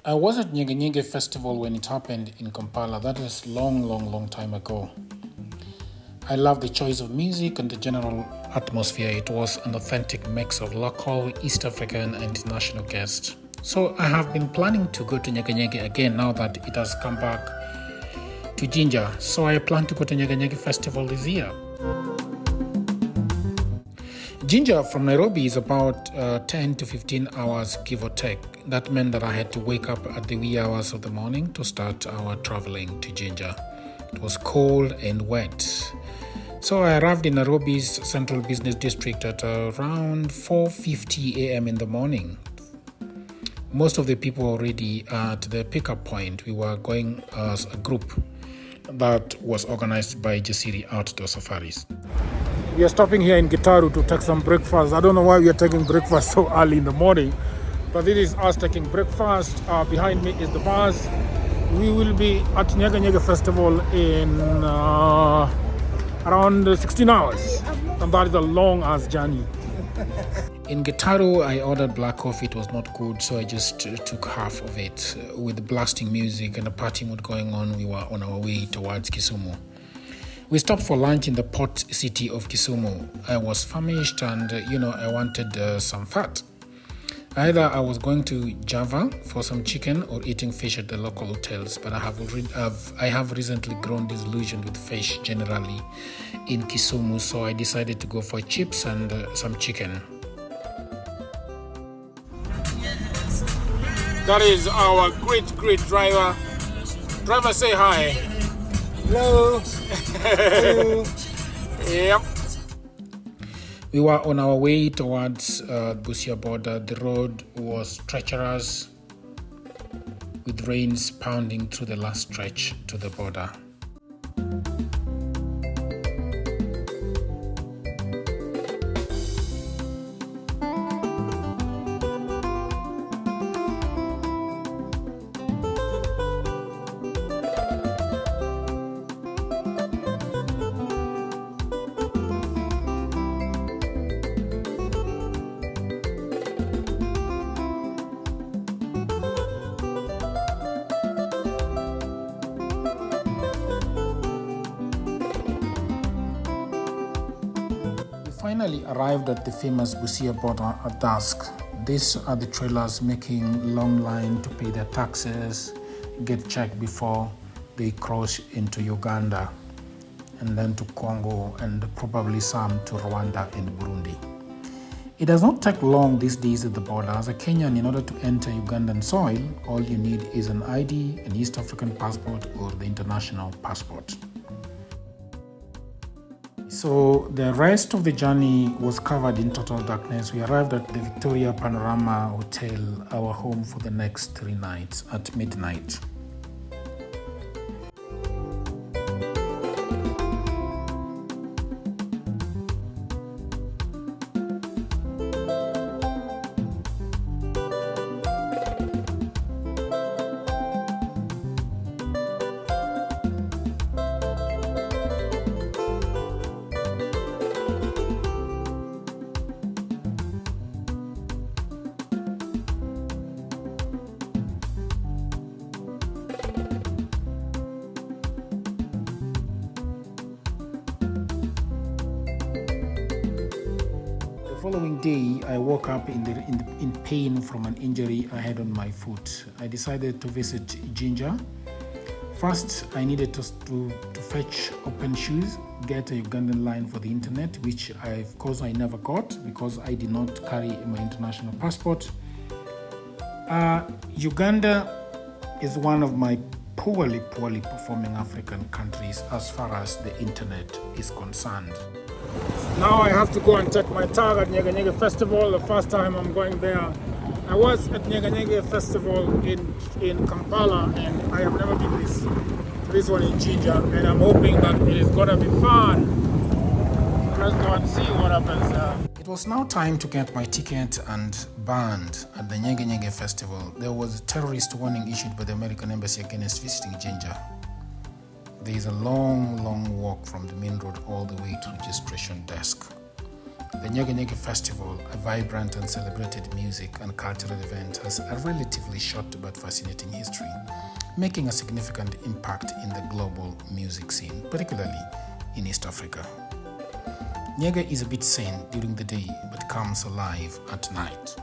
I was at Nyege Nyege Festival when it happened in Kampala. That is long time ago. I love the choice of music and the general atmosphere. It was an authentic mix of local, East African and international guests. So I have been planning to go to Nyege Nyege again now that it has come back to Jinja. So I plan to go to Nyege Nyege Festival this year. Jinja from Nairobi is about 10 to 15 hours, give or take. That meant that I had to wake up at the wee hours of the morning to start our traveling to Jinja. It was cold and wet. So I arrived in Nairobi's central business district at around 4:50 a.m. in the morning. Most of the people were already at the pickup point. We were going as a group that was organized by Jasiri Outdoor Safaris. We are stopping here in Gitaru to take some breakfast. I don't know why we are taking breakfast so early in the morning, but this is us taking breakfast. Behind me is the bus. We will be at Nyege Nyege Festival in around 16 hours, and that is a long-ass journey. In Gitaru, I ordered black coffee. It was not good, so I just took half of it. With blasting music and a party mood going on, we were on our way towards Kisumu. We stopped for lunch in the port city of Kisumu. I was famished and, I wanted some fat. Either I was going to Java for some chicken or eating fish at the local hotels, but I have recently grown disillusioned with fish generally in Kisumu, so I decided to go for chips and some chicken. That is our great driver. Driver, say hi. Hello. Hello. Yep. We were on our way towards Busia border. The road was treacherous with rains pounding through the last stretch to the border. Finally arrived at the famous Busia border at dusk. These are the trailers making long line to pay their taxes, get checked before they cross into Uganda, and then to Congo, and probably some to Rwanda and Burundi. It does not take long these days at the border. As a Kenyan, in order to enter Ugandan soil, all you need is an ID, an East African passport, or the international passport. So the rest of the journey was covered in total darkness. We arrived at the Victoria Panorama Hotel, our home for the next 3 nights at midnight. The following day, I woke up in pain from an injury I had on my foot. I decided to visit Jinja. First, I needed to fetch open shoes, get a Ugandan line for the internet, which of course I never got because I did not carry my international passport. Uganda is one of my poorly performing African countries as far as the internet is concerned. Now I have to go and check my tag at Nyege Nyege Festival. The first time I'm going there. I was at Nyege Nyege Festival in Kampala, and I have never been to this one in Jinja, and I'm hoping that it is gonna be fun. Let's go and see what happens there. It was now time to get my ticket and band at the Nyege Nyege Festival. There was a terrorist warning issued by the American Embassy against visiting Jinja. There is a long walk from the main road all the way to registration desk. The Nyege Nyege Festival, a vibrant and celebrated music and cultural event, has a relatively short but fascinating history, making a significant impact in the global music scene, particularly in East Africa. Nyege is a bit sane during the day but comes alive at night.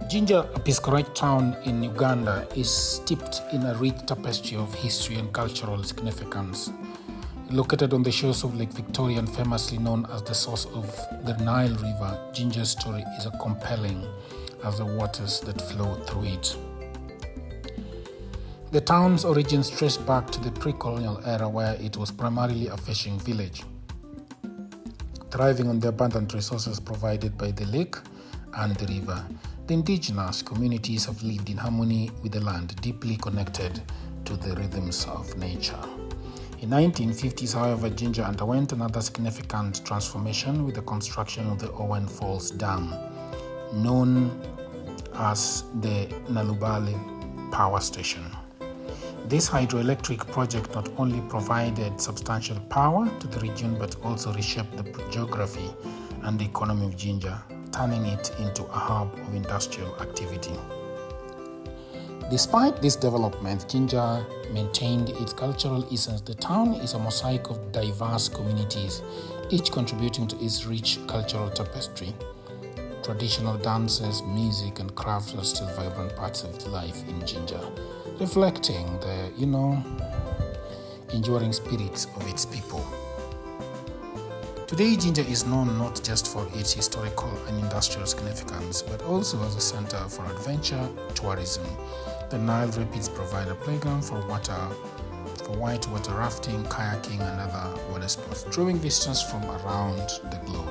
Jinja, a Piscorite town in Uganda, is steeped in a rich tapestry of history and cultural significance. Located on the shores of Lake Victoria and famously known as the source of the Nile River, Jinja's story is as compelling as the waters that flow through it. The town's origins trace back to the pre-colonial era, where it was primarily a fishing village, thriving on the abundant resources provided by the lake and the river. The indigenous communities have lived in harmony with the land, deeply connected to the rhythms of nature. In the 1950s, however, Jinja underwent another significant transformation with the construction of the Owen Falls Dam, known as the Nalubale Power Station. This hydroelectric project not only provided substantial power to the region but also reshaped the geography and the economy of Jinja, turning it into a hub of industrial activity. Despite this development, Jinja maintained its cultural essence. The town is a mosaic of diverse communities, each contributing to its rich cultural tapestry. Traditional dances, music, and crafts are still vibrant parts of life in Jinja, reflecting the, enduring spirits of its people. Today, Jinja is known not just for its historical and industrial significance, but also as a center for adventure tourism. The Nile Rapids provide a playground for whitewater rafting, kayaking, and other water sports, drawing visitors from around the globe.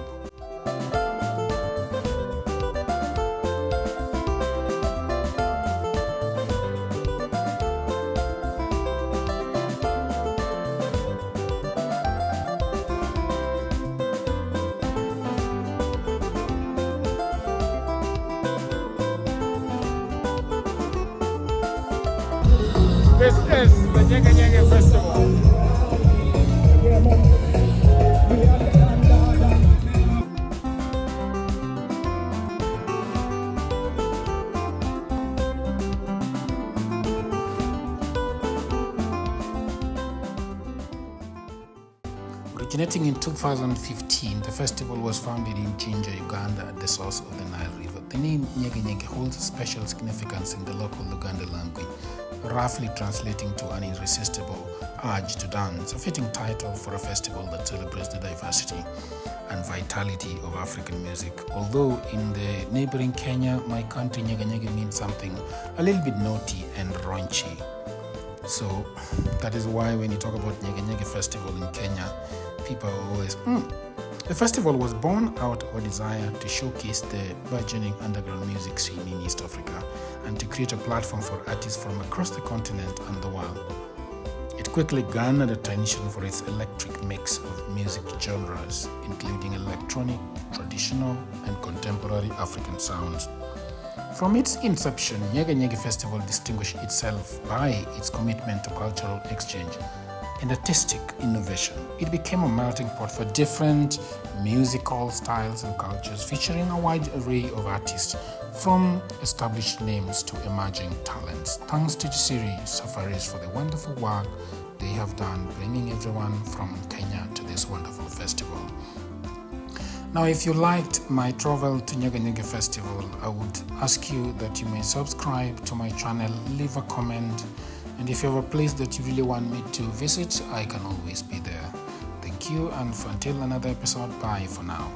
This is the Nyege Nyege Festival. Originating in 2015, the festival was founded in Jinja, Uganda, at the source of the Nile River. The name Nyege Nyege holds special significance in the local Luganda language, roughly translating to an irresistible urge to dance, a fitting title for a festival that celebrates the diversity and vitality of African music. Although in the neighboring Kenya, my country, Nyege Nyege means something a little bit naughty and raunchy. So that is why when you talk about Nyege Nyege Festival in Kenya, people are always, The festival was born out of a desire to showcase the burgeoning underground music scene in East Africa and to create a platform for artists from across the continent and the world. It quickly garnered attention for its electric mix of music genres, including electronic, traditional, and contemporary African sounds. From its inception, Nyege Nyege Festival distinguished itself by its commitment to cultural exchange and artistic innovation. It became a melting pot for different musical styles and cultures, featuring a wide array of artists, from established names to emerging talents. Thanks to the series Safaris for the wonderful work they have done, bringing everyone from Kenya to this wonderful festival. Now, if you liked my travel to Nyege Nyege Festival, I would ask you that you may subscribe to my channel, leave a comment, and if you have a place that you really want me to visit, I can always be there. Thank you, and until another episode, bye for now.